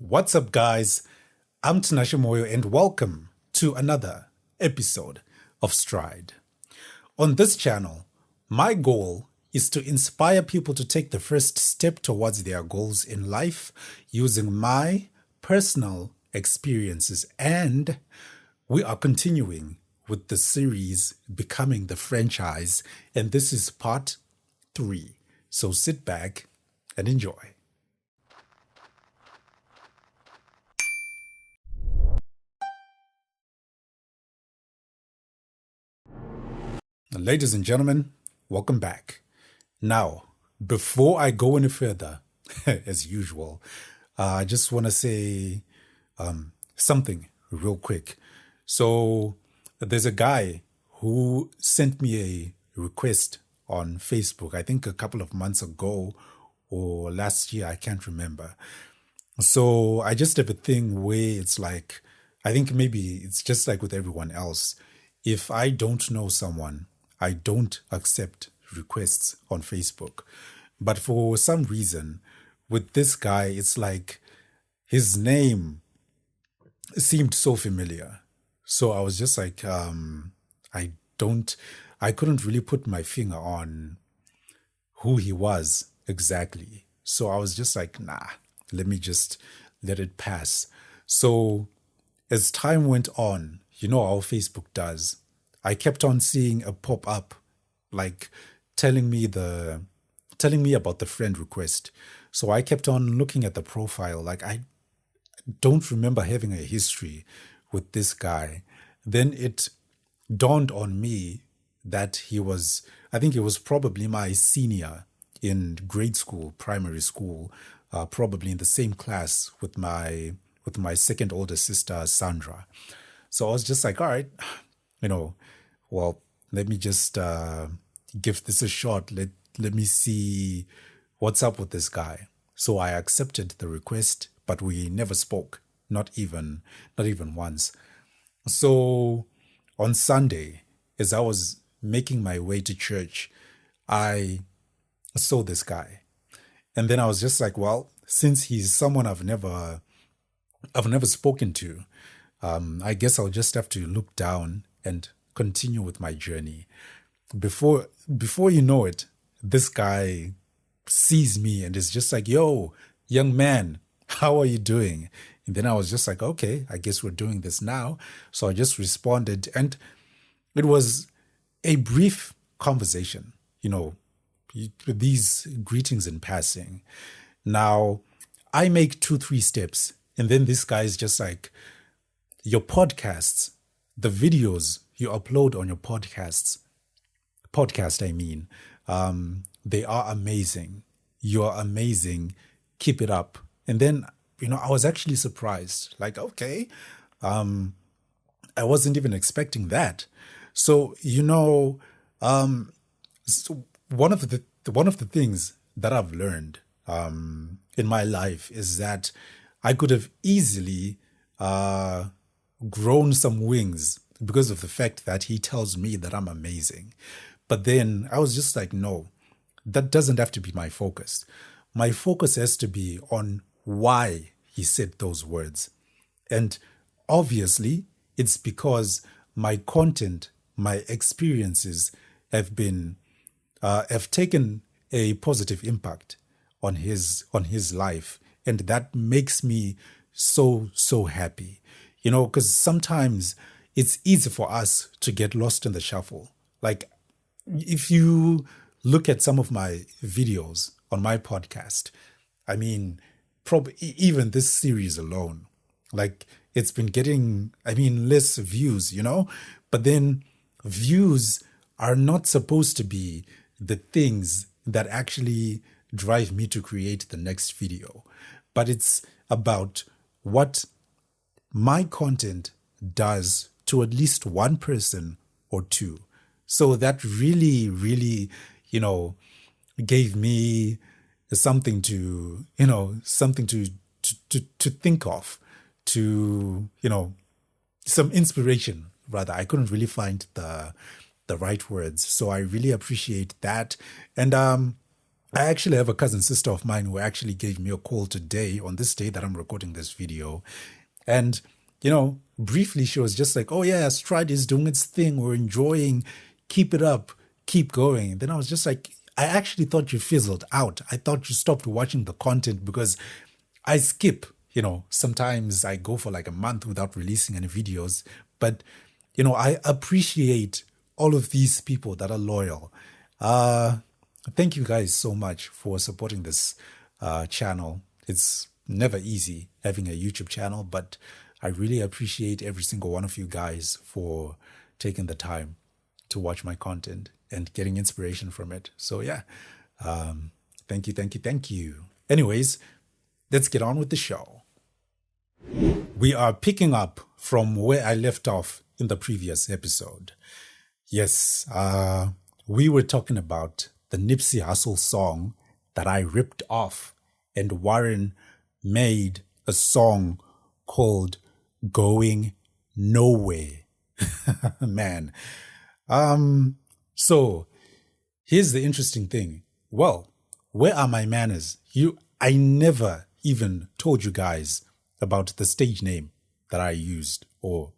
What's up, guys? I'm Tinashe Moyo, and welcome to another episode of Stride. On this channel, my goal is to inspire people to take the first step towards their goals in life using my personal experiences. And we are continuing with the series Becoming the Franchise, and this is part 3. So sit back and enjoy. Ladies and gentlemen, welcome back. Now, before I go any further, as usual, I just want to say something real quick. So, there's a guy who sent me a request on Facebook, I think a couple of months ago or last year, I can't remember. So, I just have a thing where it's like, I think maybe it's just like with everyone else. If I don't know someone, I don't accept requests on Facebook. But for some reason, with this guy, it's like his name seemed so familiar. So I was just like, I couldn't really put my finger on who he was exactly. So I was just like, nah, let me just let it pass. So as time went on, you know how Facebook does. I kept on seeing a pop-up like telling me about the friend request. So I kept on looking at the profile. Like I don't remember having a history with this guy. Then it dawned on me that I think he was probably my senior in grade school, primary school, probably in the same class with my second older sister, Sandra. So I was just like, all right, well, let me just give this a shot. Let me see what's up with this guy. So I accepted the request, but we never spoke, not even once. So on Sunday, as I was making my way to church, I saw this guy. And then I was just like, well, since he's someone I've never spoken to, I guess I'll just have to look down and continue with my journey. Before you know it, this guy sees me and is just like, yo, young man, how are you doing? And then I was just like, okay, I guess we're doing this now. So I just responded, and it was a brief conversation, these greetings in passing. Now, I make 2-3 steps, and then this guy is just like, your podcasts, the videos you upload on your podcast, they are amazing. You're amazing. Keep it up. And then, I was actually surprised. Like, okay, I wasn't even expecting that. So, so one of the things that I've learned in my life is that I could have easily grown some wings because of the fact that he tells me that I'm amazing. But then I was just like, no, that doesn't have to be my focus. My focus has to be on why he said those words. And obviously, it's because my content, my experiences have taken a positive impact on his life. And that makes me so happy. Because sometimes it's easy for us to get lost in the shuffle. Like, if you look at some of my videos on my podcast, I mean, probably even this series alone, like it's been getting, less views, but then views are not supposed to be the things that actually drive me to create the next video, but it's about what my content does to at least one person or two. So that really, really, gave me something to think of, some inspiration rather. I couldn't really find the right words. So I really appreciate that. And I actually have a cousin sister of mine who actually gave me a call today on this day that I'm recording this video. And, briefly she was just like, oh yeah, Stride is doing its thing. We're enjoying. Keep it up. Keep going. Then I was just like, I actually thought you fizzled out. I thought you stopped watching the content because I skip, sometimes I go for like a month without releasing any videos. But, I appreciate all of these people that are loyal. Thank you guys so much for supporting this channel. It's never easy having a YouTube channel, but I really appreciate every single one of you guys for taking the time to watch my content and getting inspiration from it. So yeah, thank you, thank you, thank you. Anyways, let's get on with the show. We are picking up from where I left off in the previous episode. Yes, we were talking about the Nipsey Hussle song that I ripped off, and Warren made a song called Going Nowhere. Man. So here's the interesting thing. Well, where are my manners? I never even told you guys about the stage name that I used, or,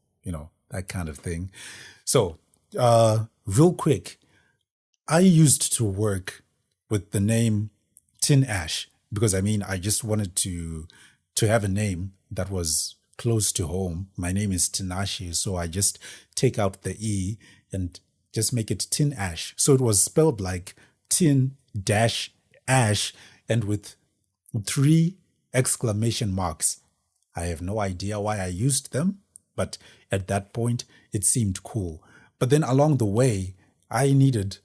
that kind of thing. So, real quick, I used to work with the name Tin Ash because I just wanted to have a name that was close to home. My name is Tinashe, so I just take out the E and just make it Tin Ash. So it was spelled like tin dash ash and with 3 exclamation marks. I have no idea why I used them, but at that point it seemed cool. But then along the way, I needed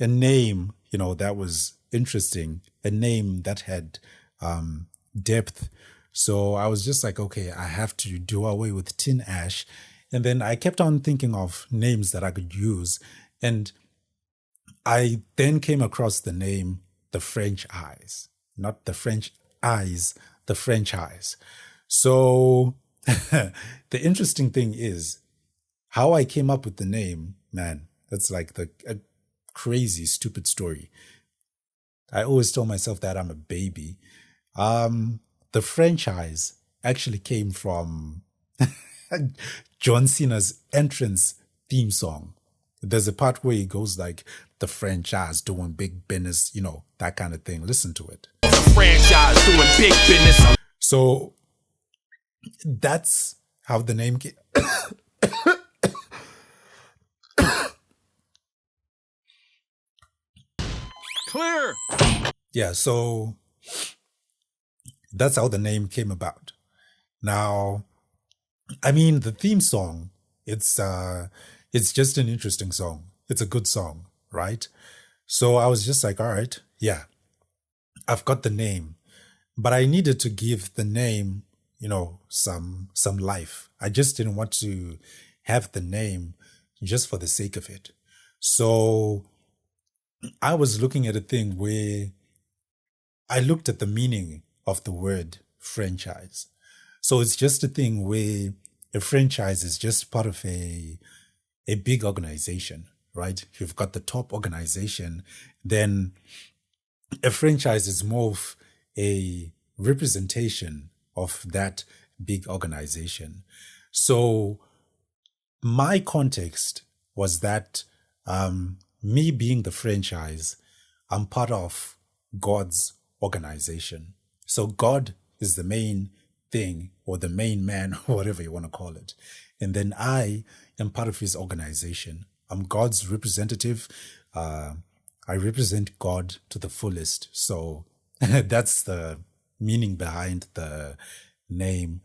a name, that was interesting, a name that had depth. So I was just like, okay, I have to do away with Tin Ash. And then I kept on thinking of names that I could use. And I then came across the name The French Eyes, not the French Eyes, the French Eyes. So the interesting thing is how I came up with the name, man, that's like a crazy, stupid story. I always tell myself that I'm a baby. The franchise actually came from John Cena's entrance theme song. There's a part where he goes like, the franchise doing big business, that kind of thing. Listen to it. The franchise doing big business. So that's how the name came. Clear. Yeah, so that's how the name came about. Now, the theme song, it's just an interesting song. It's a good song, right? So I was just like, all right, yeah, I've got the name, but I needed to give the name, some life. I just didn't want to have the name just for the sake of it. So I was looking at a thing where I looked at the meaning of the word franchise. So it's just a thing where a franchise is just part of a big organization, right? You've got the top organization, then a franchise is more of a representation of that big organization. So my context was that me being the franchise, I'm part of God's organization. So God is the main thing, or the main man, or whatever you want to call it. And then I am part of his organization. I'm God's representative. I represent God to the fullest. So that's the meaning behind the name,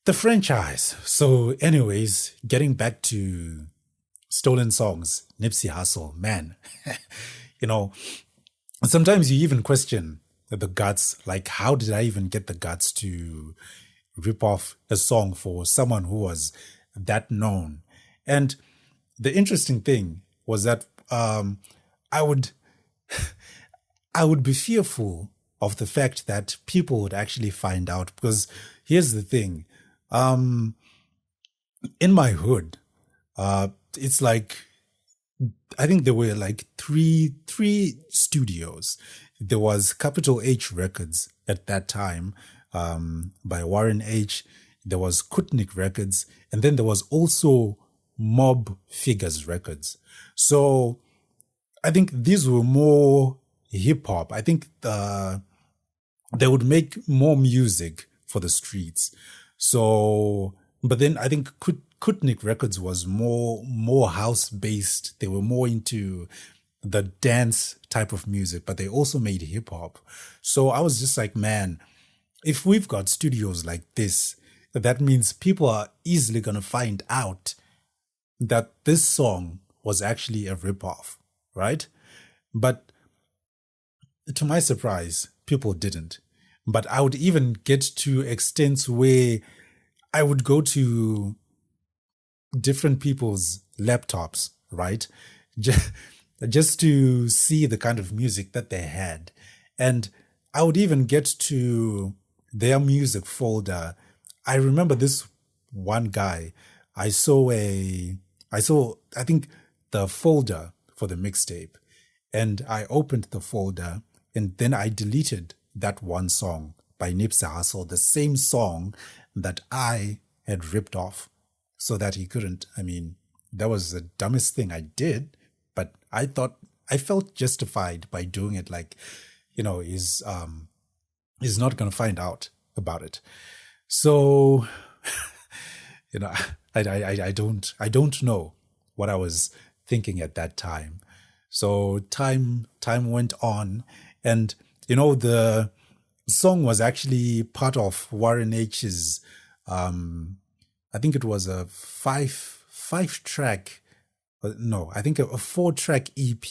the franchise. So anyways, getting back to Stolen Songs, Nipsey Hussle, man, sometimes you even question the guts, like how did I even get the guts to rip off a song for someone who was that known? And the interesting thing was that I would be fearful of the fact that people would actually find out, because here's the thing, in my hood, it's like, I think there were like three studios, there was Capital H Records at that time, by Warren H. There was Kutnik Records, and then there was also Mob Figures Records. So I think these were more hip hop. I think they would make more music for the streets. So, but then I think Kutnik Records was more house based. They were more into the dance type of music, but they also made hip hop. So I was just like, man, if we've got studios like this, that means people are easily gonna find out that this song was actually a ripoff, right? But to my surprise, people didn't. But I would even get to extents where I would go to different people's laptops, right? Just to see the kind of music that they had. And I would even get to their music folder. I remember this one guy. I think the folder for the mixtape, and I opened the folder and then I deleted that one song by Nipsey Hussle, the same song that I had ripped off so that he couldn't. I mean, that was the dumbest thing I did, but I felt justified by doing it. Like, he's not going to find out about it. So, you know, I don't know what I was thinking at that time. So time went on, and the song was actually part of Warren H's. I think it was a five track. No, I think a 4-track EP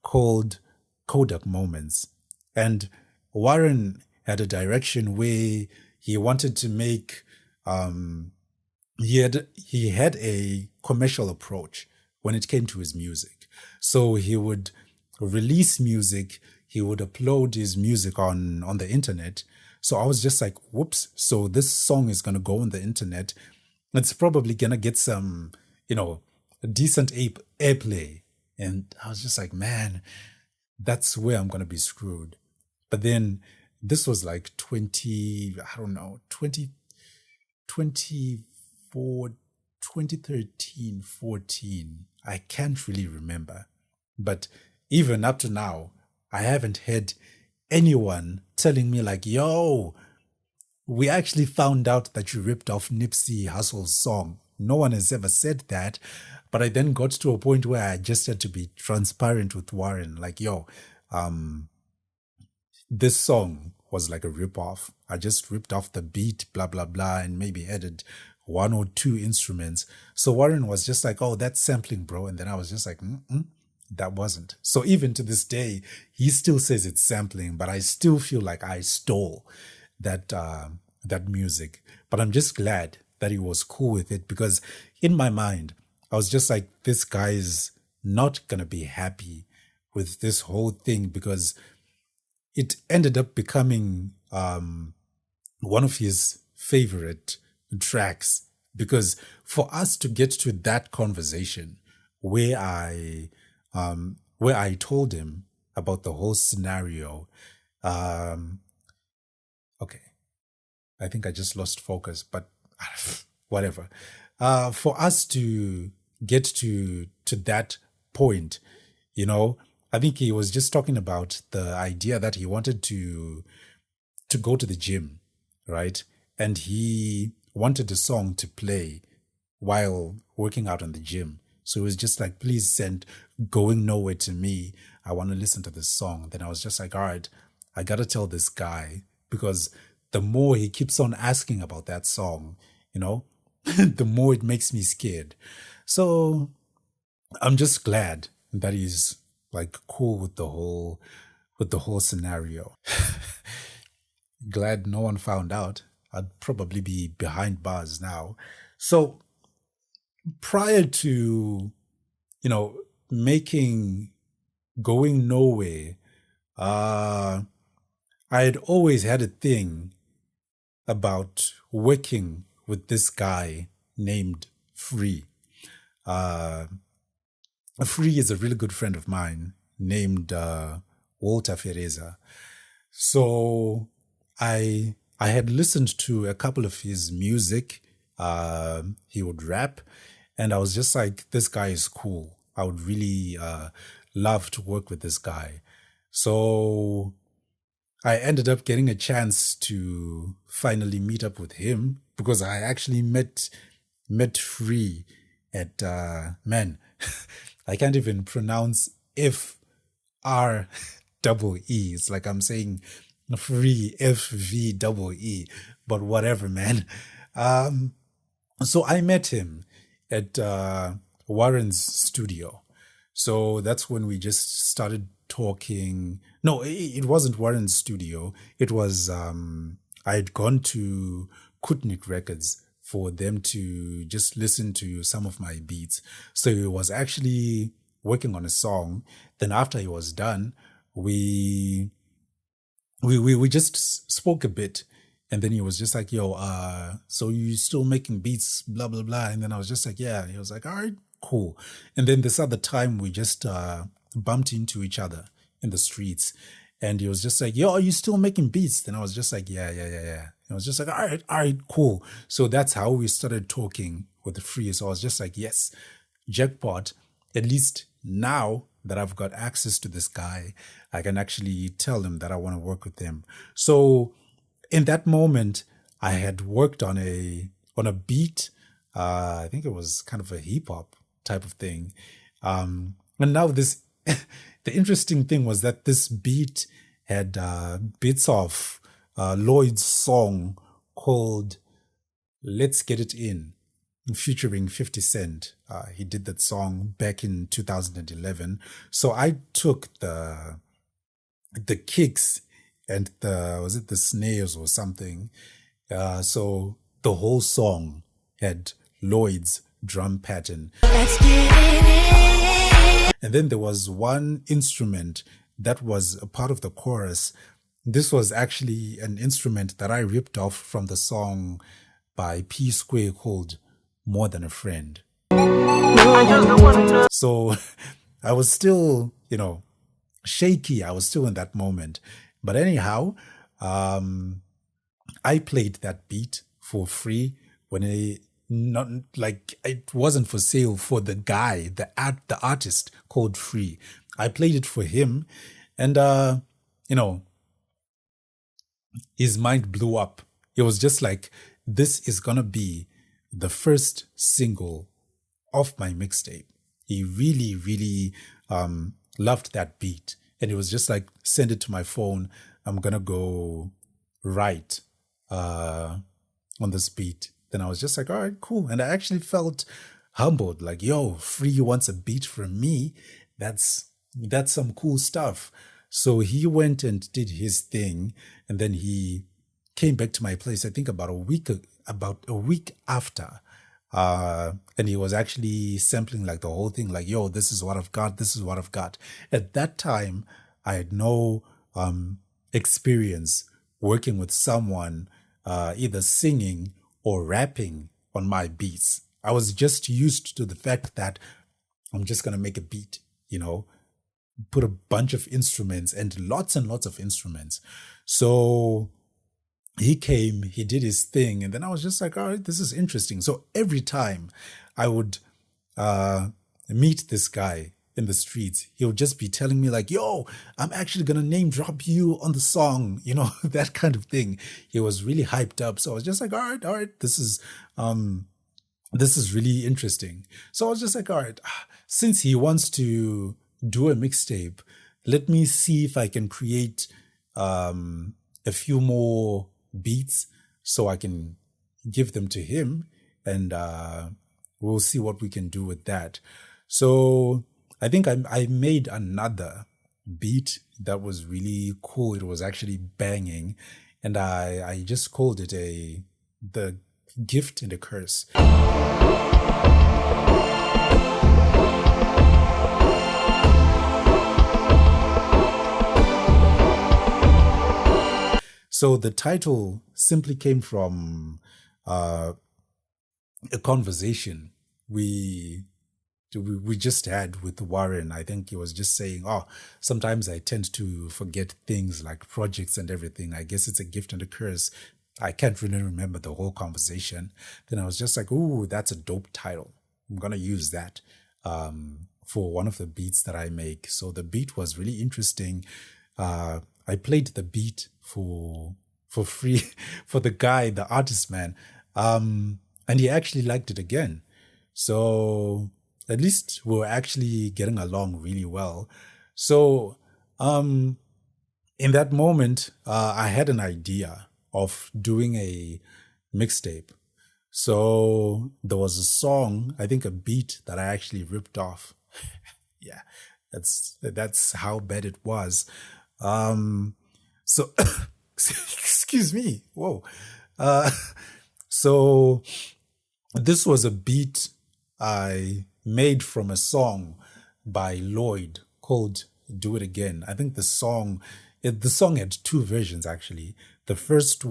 called Kodak Moments, and Warren had a direction where he wanted to make. He had a commercial approach when it came to his music. So he would release music, he would upload his music on the internet. So I was just like, whoops, so this song is going to go on the internet. It's probably going to get some, a decent airplay. And I was just like, man, that's where I'm going to be screwed. But then this was like 2013, 14. I can't really remember. But even up to now, I haven't had anyone telling me like, yo, we actually found out that you ripped off Nipsey Hussle's song. No one has ever said that. But I then got to a point where I just had to be transparent with Warren. Like, yo, this song was like a rip-off. I just ripped off the beat, blah, blah, blah, and maybe added one or two instruments. So Warren was just like, oh, that's sampling, bro. And then I was just like, that wasn't. So even to this day, he still says it's sampling, but I still feel like I stole that music. But I'm just glad that he was cool with it, because in my mind, I was just like, this guy's not going to be happy with this whole thing, because it ended up becoming one of his favorite tracks. Because for us to get to that conversation where I told him about the whole scenario, okay, I think I just lost focus, but whatever. For us to get to that point, I think he was just talking about the idea that he wanted to go to the gym, right? And he wanted a song to play while working out in the gym. So it was just like, please send Going Nowhere to me. I want to listen to this song. Then I was just like, all right, I got to tell this guy, because the more he keeps on asking about that song, the more it makes me scared. So I'm just glad that he's like cool with the whole scenario. Glad no one found out. I'd probably be behind bars now. So prior to, making Going Nowhere, I had always had a thing about working with this guy named Free. Free is a really good friend of mine named Walter Fereza. So I had listened to a couple of his music. He would rap, and I was just like, this guy is cool. I would really love to work with this guy. So I ended up getting a chance to finally meet up with him because I actually met Free at man, I can't even pronounce F R double E. It's like I'm saying Free FV double E, but whatever, man. Um, so I met him at Warren's studio. So that's when we just started talking. No, it wasn't Warren's studio. It was I had gone to Kutnik Records for them to just listen to some of my beats. So he was actually working on a song. Then after he was done, we we just spoke a bit, and then he was just like, yo, so you still making beats, blah blah blah. And then I was just like, yeah. And he was like, all right, cool. And then this other time we just bumped into each other in the streets, and he was just like, yo, are you still making beats? Then I was just like, yeah. And I was just like, all right, cool. So that's how we started talking with the Free. So I was just like, yes, jackpot. At least now that I've got access to this guy, I can actually tell him that I want to work with him. So in that moment, I had worked on a beat. I think it was kind of a hip hop type of thing. And now this, the interesting thing was that this beat had bits of Lloyd's song called "Let's Get It In," featuring 50 Cent. He did that song back in 2011. So I took the kicks and was it the snares or something? So the whole song had Lloyd's drum pattern. Let's get it in. And then there was one instrument that was a part of the chorus. This was actually an instrument that I ripped off from the song by P Square called "More Than a Friend." So I was still, shaky. I was still in that moment. But anyhow, I played that beat for free when not like it wasn't for sale for the guy, the artist called Free. I played it for him, and his mind blew up. It was just like, this is gonna be the first single of my mixtape. He really, really loved that beat. And it was just like, send it to my phone. I'm gonna go write on this beat. Then I was just like, all right, cool. And I actually felt humbled, like, yo, Free wants a beat from me. That's some cool stuff. So he went and did his thing, and then he came back to my place, I think about a week after. And he was actually sampling like the whole thing, like, yo, this is what I've got. This is what I've got. At that time, I had no experience working with someone either singing or rapping on my beats. I was just used to the fact that I'm just going to make a beat, put a bunch of instruments and lots of instruments. So he came, he did his thing, and then I was just like, all right, this is interesting. So every time I would meet this guy in the streets, he would just be telling me like, yo, I'm actually going to name drop you on the song, that kind of thing. He was really hyped up. So I was just like, all right, this is really interesting. So I was just like, all right, since he wants to do a mixtape, let me see if I can create a few more beats so I can give them to him, and we'll see what we can do with that. So I think I made another beat that was really cool. It was actually banging, and I just called it the gift and a curse. So the title simply came from a conversation we we just had with Warren. I think he was just saying, oh, sometimes I tend to forget things like projects and everything. I guess it's a gift and a curse. I can't really remember the whole conversation. Then I was just like, ooh, that's a dope title. I'm going to use that for one of the beats that I make. So the beat was really interesting. I played the beat for free for the guy, the artist man. And he actually liked it again. So at least we're actually getting along really well. So in that moment, I had an idea of doing a mixtape. So there was a song, I think a beat that I actually ripped off. Yeah, that's how bad it was. So excuse me. Whoa. Uh, so this was a beat I made from a song by Lloyd called "Do It Again." I think the song had two versions actually. The first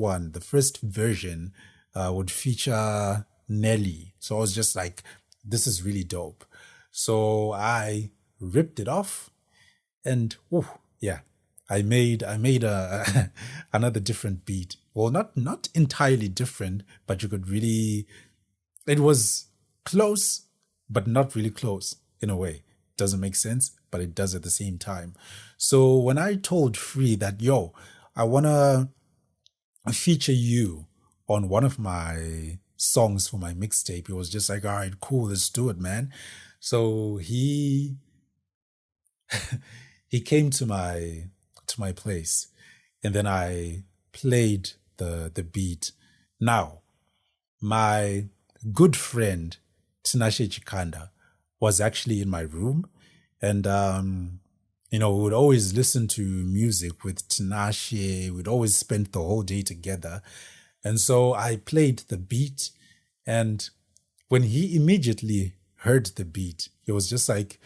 version would feature Nelly. So I was just like, this is really dope. So I ripped it off and yeah, I made a another different beat. Well, not entirely different, but you could really it was close, but not really close in a way. Doesn't make sense, but it does at the same time. So when I told Free that, yo, I wanna feature you on one of my songs for my mixtape, he was just like, all right, cool, let's do it, man. So he came to my place and then I played the beat. Now, my good friend Tinashe Chikanda was actually in my room and we would always listen to music with Tinashe. We'd always spend the whole day together. And so I played the beat and when he immediately heard the beat, he was just like,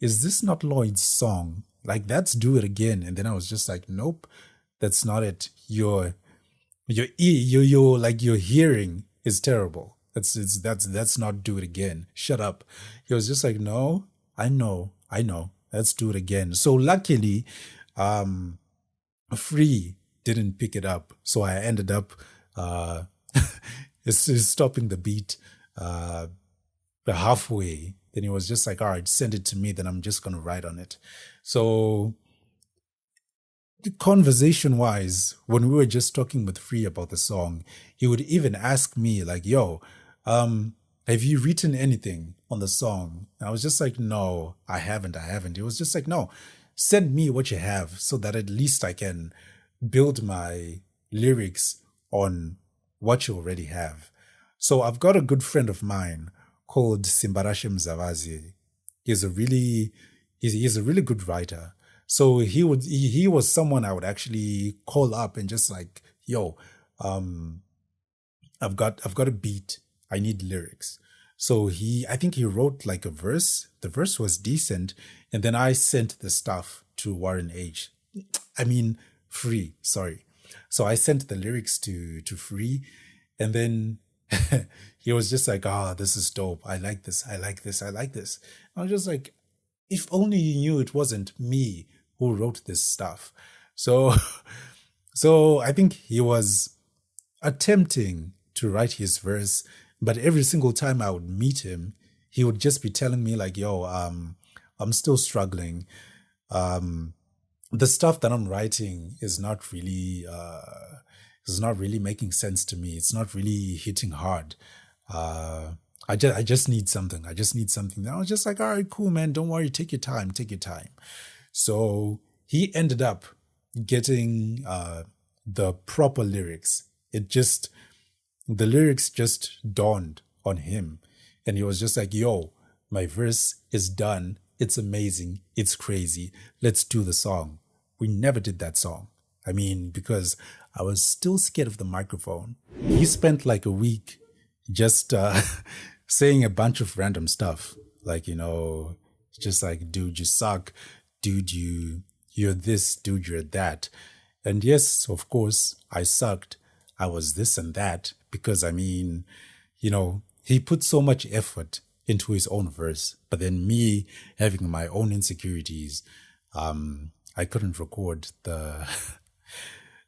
is this not Lloyd's song? Like, that's Do It Again. And then I was just like, nope, that's not it. Your hearing is terrible. That's not Do It Again. Shut up. He was just like, no, I know. Let's do it again. So luckily, Free didn't pick it up. So I ended up stopping the beat halfway. Then he was just like, all right, send it to me. Then I'm just going to write on it. So conversation wise, when we were just talking with Free about the song, he would even ask me like, yo, have you written anything on the song? And I was just like, no, I haven't. He was just like, no, send me what you have so that at least I can build my lyrics on what you already have. So I've got a good friend of mine called Simbarashe Mzavazi. He's a really good writer. So he was someone I would actually call up and just like, yo, I've got a beat. I need lyrics. So I think he wrote like a verse. The verse was decent. And then I sent the stuff to Warren H. I mean, Free, sorry. So I sent the lyrics to Free. And then he was just like, this is dope. I like this. I was just like, if only you knew it wasn't me who wrote this stuff. So I think he was attempting to write his verse, but every single time I would meet him, he would just be telling me like, yo, I'm still struggling. The stuff that I'm writing is not really making sense to me. It's not really hitting hard. I just need something. And I was just like, all right, cool, man. Don't worry. Take your time. So he ended up getting the proper lyrics. The lyrics just dawned on him. And he was just like, yo, my verse is done. It's amazing. It's crazy. Let's do the song. We never did that song. I mean, because I was still scared of the microphone. He spent like a week just saying a bunch of random stuff. Like, just like, dude, you suck. Dude, you're this. Dude, you're that. And yes, of course, I sucked. I was this and that because, I mean, he put so much effort into his own verse. But then me having my own insecurities, I couldn't record the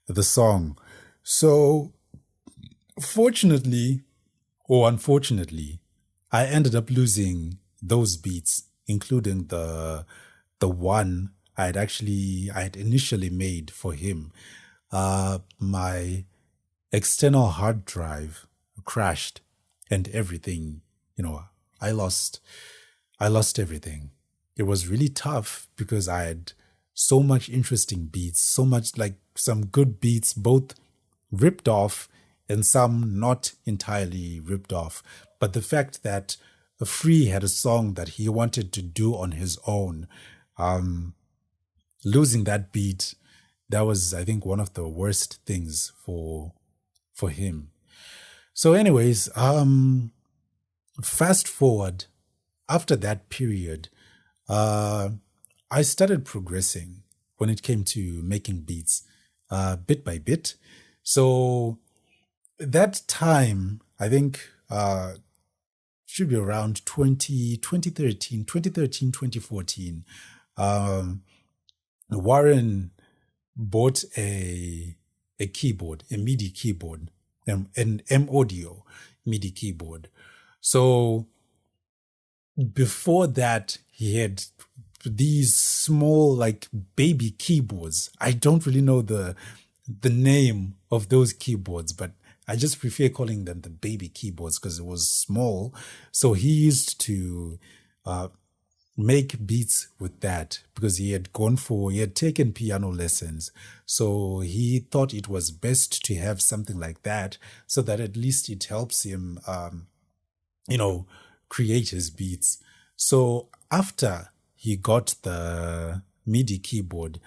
the song. So fortunately or unfortunately, I ended up losing those beats, including the one I had initially made for him. My external hard drive crashed and everything, you know, I lost I lost everything. It was really tough because I had so much interesting beats, so much like some good beats, both ripped off and some not entirely ripped off. But the fact that Free had a song that he wanted to do on his own, losing that beat, that was, I think, one of the worst things for him. So, anyways, fast forward after that period, uh, I started progressing when it came to making beats, bit by bit. So that time, I think, should be around 2014. Warren bought a keyboard, a MIDI keyboard, an M Audio MIDI keyboard. So before that, he had these small, like, baby keyboards. I don't really know the name of those keyboards, but I just prefer calling them the baby keyboards because it was small. So he used to make beats with that because he had taken piano lessons. So he thought it was best to have something like that so that at least it helps him, create his beats. So after he got the MIDI keyboard,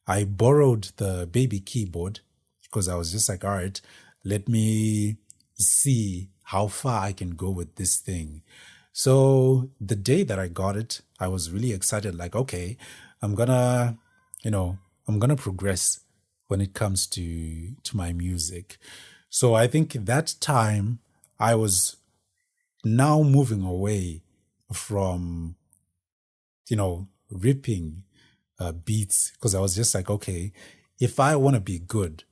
I borrowed the baby keyboard because I was just like, all right, let me see how far I can go with this thing. So the day that I got it, I was really excited, like, okay, I'm gonna, I'm gonna progress when it comes to my music. So I think that time I was now moving away from, ripping beats because I was just like, okay, if I want to be good,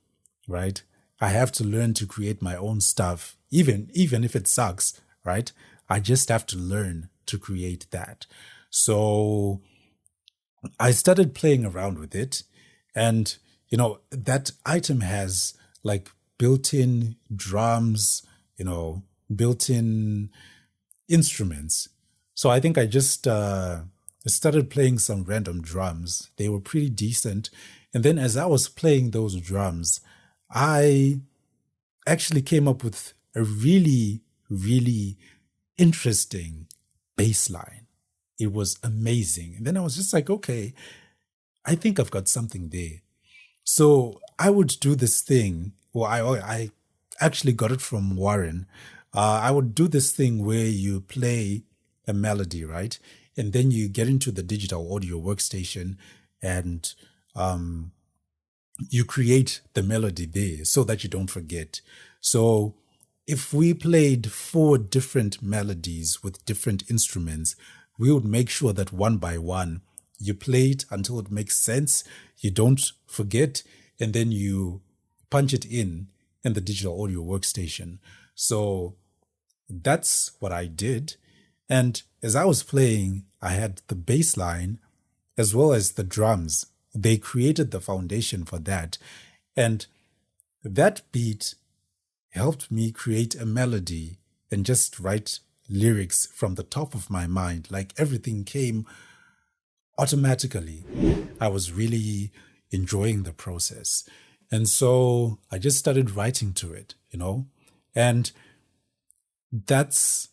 right, I have to learn to create my own stuff, even if it sucks, right? I just have to learn to create that. So I started playing around with it, and that item has like built-in drums, built-in instruments. So I think I just started playing some random drums. They were pretty decent. And then as I was playing those drums, I actually came up with a really, really interesting bass line. It was amazing. And then I was just like, okay, I think I've got something there. So I would do this thing. Well, I actually got it from Warren. I would do this thing where you play a melody, right? And then you get into the digital audio workstation and you create the melody there so that you don't forget. So if we played 4 different melodies with different instruments, we would make sure that one by one, you play it until it makes sense, you don't forget, and then you punch it in the digital audio workstation. So that's what I did. And as I was playing, I had the bass line as well as the drums. They created the foundation for that. And that beat helped me create a melody and just write lyrics from the top of my mind. Like everything came automatically. I was really enjoying the process. And so I just started writing to it, and that's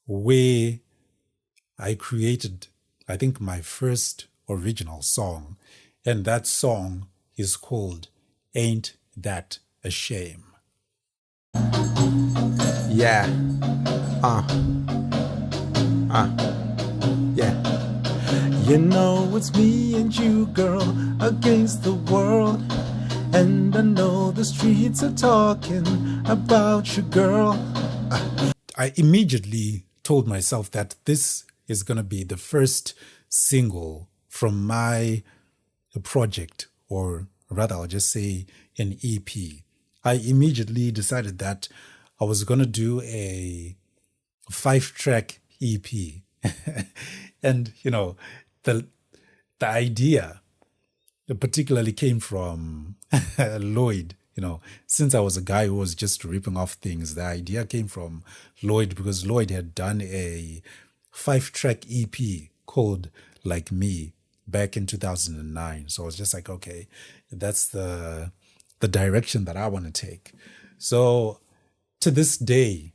where I created, I think, my first original song. And that song is called Ain't That a Shame. Yeah. Yeah. It's me and you, girl, against the world. And I know the streets are talking about you, girl. I immediately told myself that this is going to be the first single from my project, or rather, I'll just say an EP. I immediately decided that I was going to do a 5-track EP. And, the idea particularly came from Lloyd. Since I was a guy who was just ripping off things, the idea came from Lloyd because Lloyd had done a 5-track EP called Like Me back in 2009. So I was just like, okay, that's the direction that I want to take. So to this day,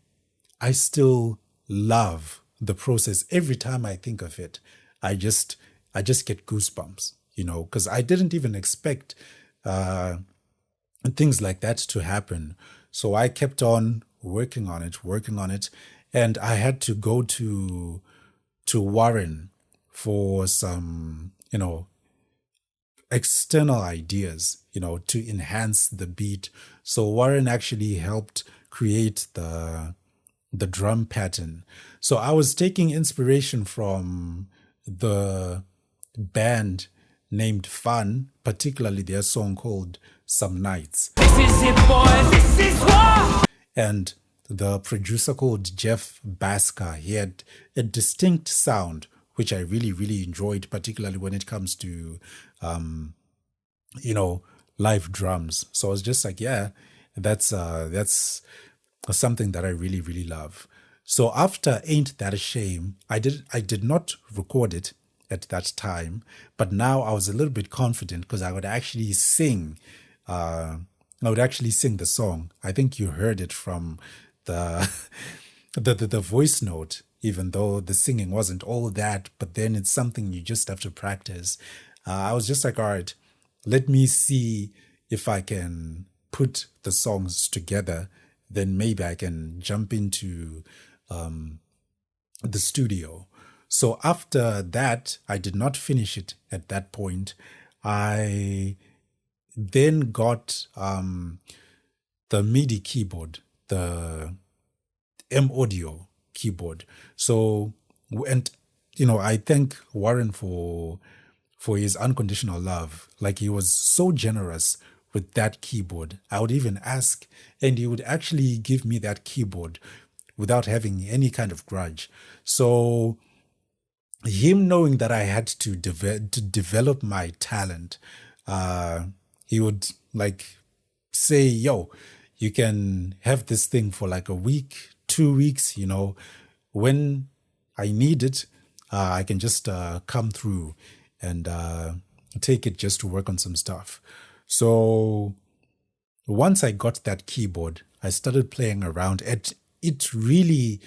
I still love the process. Every time I think of it, I just get goosebumps, because I didn't even expect things like that to happen. So I kept on working on it, and I had to go to Warren for some, external ideas, to enhance the beat. So Warren actually helped create the drum pattern. So I was taking inspiration from the band named Fun, particularly their song called Some Nights. This is it, boy. This is what. And the producer called Jeff Basker, he had a distinct sound, which I really, really enjoyed, particularly when it comes to, live drums. So I was just like, yeah, that's something that I really, really love. So after Ain't That a Shame, I did not record it at that time, but now I was a little bit confident because I would actually sing. I would actually sing the song. I think you heard it from the the voice note, even though the singing wasn't all that. But then it's something you just have to practice. I was just like, all right, let me see if I can put the songs together. Then maybe I can jump into the studio. So after that, I did not finish it at that point. I then got the MIDI keyboard, the M Audio keyboard. So, and I thank Warren for his unconditional love. Like, he was so generous with that keyboard. I would even ask, and he would actually give me that keyboard without having any kind of grudge. So him knowing that I had to develop my talent, he would like say, yo, you can have this thing for like a week, 2 weeks, when I need it, I can just come through and take it just to work on some stuff. So once I got that keyboard, I started playing around. It really,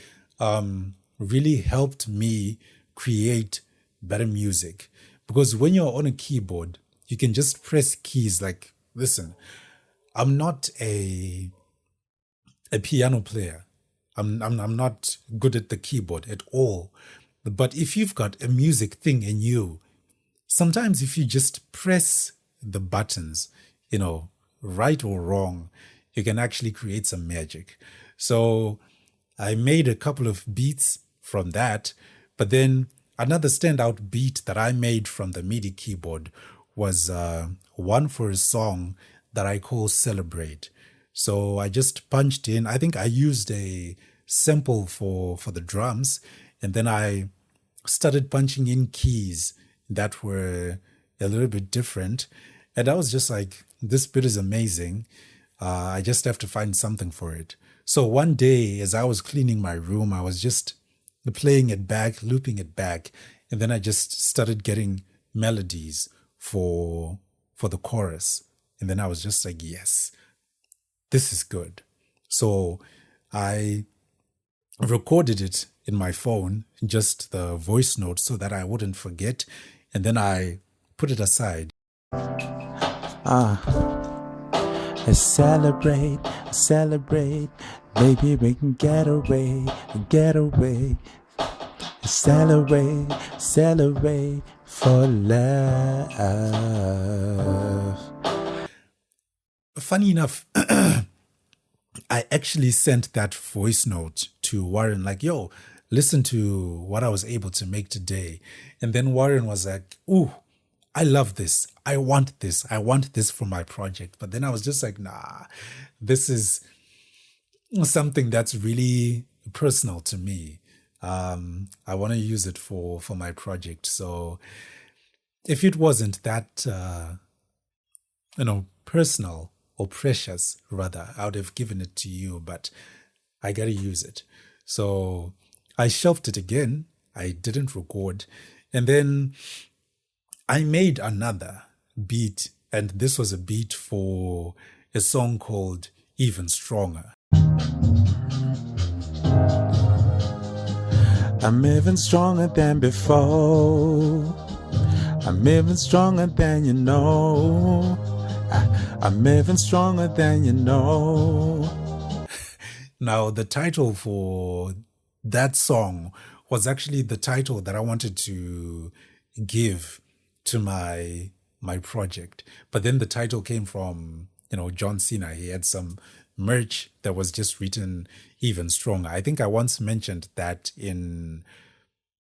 really helped me create better music, because when you're on a keyboard, you can just press keys. Like, listen, I'm not a piano player. I'm not good at the keyboard at all. But if you've got a music thing in you, sometimes if you just press the buttons, right or wrong, you can actually create some magic. So I made a couple of beats from that, but then another standout beat that I made from the MIDI keyboard was one for a song that I call Celebrate. So I just punched in, I think I used a sample for the drums, and then I started punching in keys that were a little bit different. And I was just like, this bit is amazing. I just have to find something for it. So one day, as I was cleaning my room, I was just playing it back, looping it back, and then I just started getting melodies for the chorus. And then I was just like, yes, this is good. So I recorded it in my phone, just the voice note, so that I wouldn't forget. And then I put it aside. Celebrate, celebrate, maybe we can get away, celebrate for love. Funny enough, I actually sent that voice note to Warren, like, yo, listen to what I was able to make today. And then Warren was like, ooh, I love this. I want this. I want this for my project. But then I was just like, nah, this is something that's really personal to me. I want to use it for my project. So if it wasn't that, personal or precious, rather, I would have given it to you, but I got to use it. So I shelved it again. I didn't record. And then I made another beat, and this was a beat for a song called Even Stronger. I'm even stronger than before. I'm even stronger than you know. I'm even stronger than you know. Now, the title for that song was actually the title that I wanted to give to my project. But then the title came from, John Cena. He had some merch that was just written Even Stronger. I think I once mentioned that in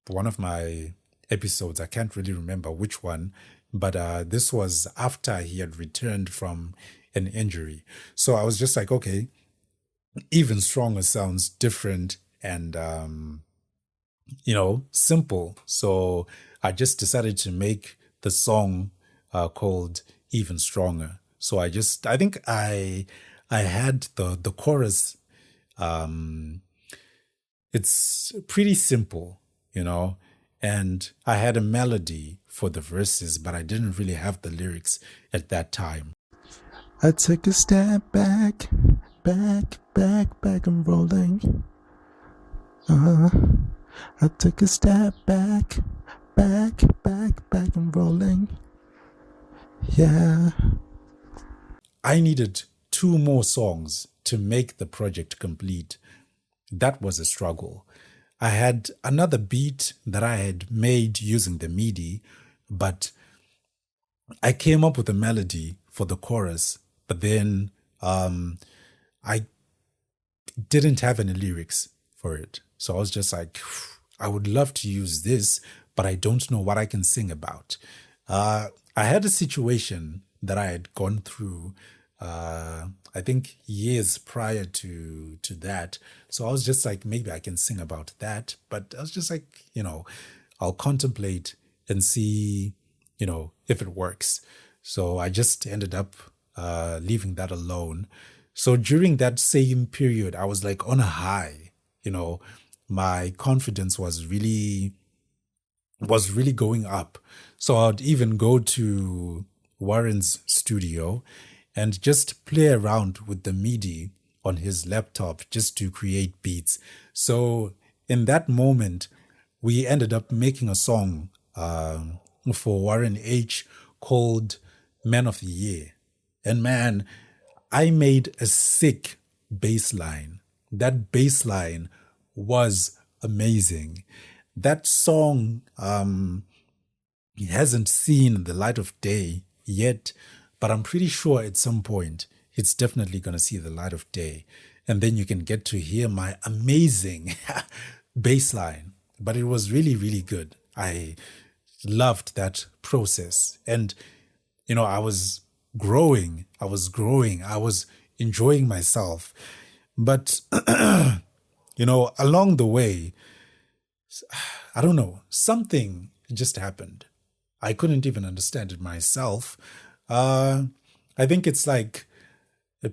one of my episodes. I can't really remember which one, but this was after he had returned from an injury. So I was just like, okay, Even Stronger sounds different and, simple. So I just decided to make the song called Even Stronger. So I think I had the chorus. It's pretty simple, and I had a melody for the verses, but I didn't really have the lyrics at that time. I took a step back, back, back, back and rolling. I took a step back, back, back, back and rolling. Yeah. I needed 2 more songs to make the project complete. That was a struggle. I had another beat that I had made using the MIDI, but I came up with a melody for the chorus, but then I didn't have any lyrics for it. So I was just like, I would love to use this, but I don't know what I can sing about. I had a situation that I had gone through, I think years prior to that. So I was just like, maybe I can sing about that. But I was just like, I'll contemplate and see, if it works. So I just ended up leaving that alone. So during that same period, I was like on a high, my confidence was really going up. So I'd even go to Warren's studio and just play around with the MIDI on his laptop just to create beats. So in that moment, we ended up making a song for Warren H called Man of the Year. And man, I made a sick bass line. That bass line was amazing. That song hasn't seen the light of day yet, but I'm pretty sure at some point it's definitely going to see the light of day. And then you can get to hear my amazing bass line. But it was really, really good. I loved that process. And, I was growing. I was enjoying myself. But, along the way, I don't know, something just happened. I couldn't even understand it myself. I think it's like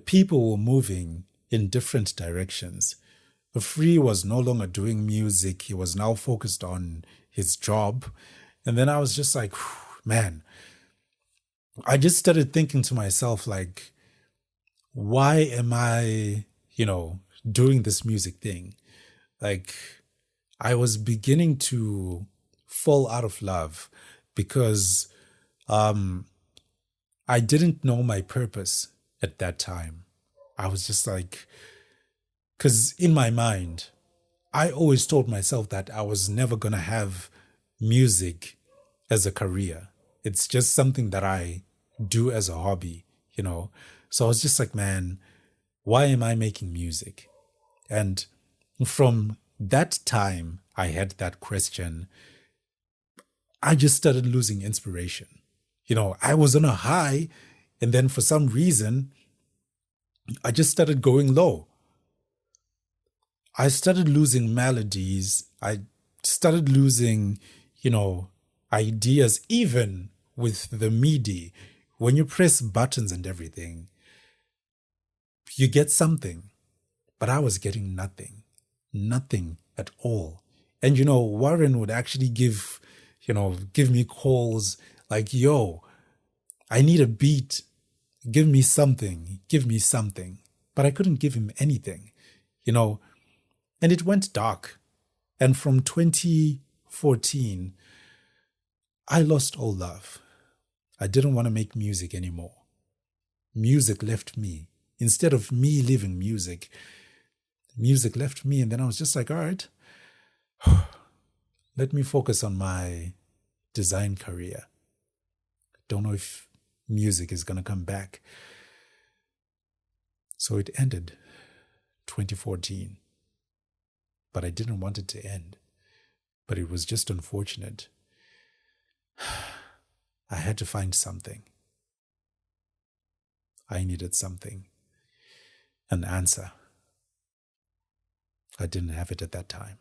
people were moving in different directions. Free was no longer doing music. He was now focused on his job. And then I was just like, man, I just started thinking to myself, like, why am I, doing this music thing? Like, I was beginning to fall out of love because I didn't know my purpose at that time. I was just like, because in my mind, I always told myself that I was never going to have music as a career. It's just something that I do as a hobby, So I was just like, man, why am I making music? And from that time, I had that question, I just started losing inspiration. I was on a high, and then for some reason, I just started going low. I started losing melodies. I started losing, ideas, even with the MIDI. When you press buttons and everything, you get something. But I was getting nothing at all. And, Warren would actually give me calls like, yo, I need a beat. Give me something. But I couldn't give him anything, and it went dark. And from 2014, I lost all love. I didn't want to make music anymore. Music left me. Instead of me leaving music left me. And then I was just like, all right, let me focus on my design career. Don't know if music is going to come back. So it ended 2014. But I didn't want it to end. But it was just unfortunate. I had to find something. I needed something. An answer. I didn't have it at that time.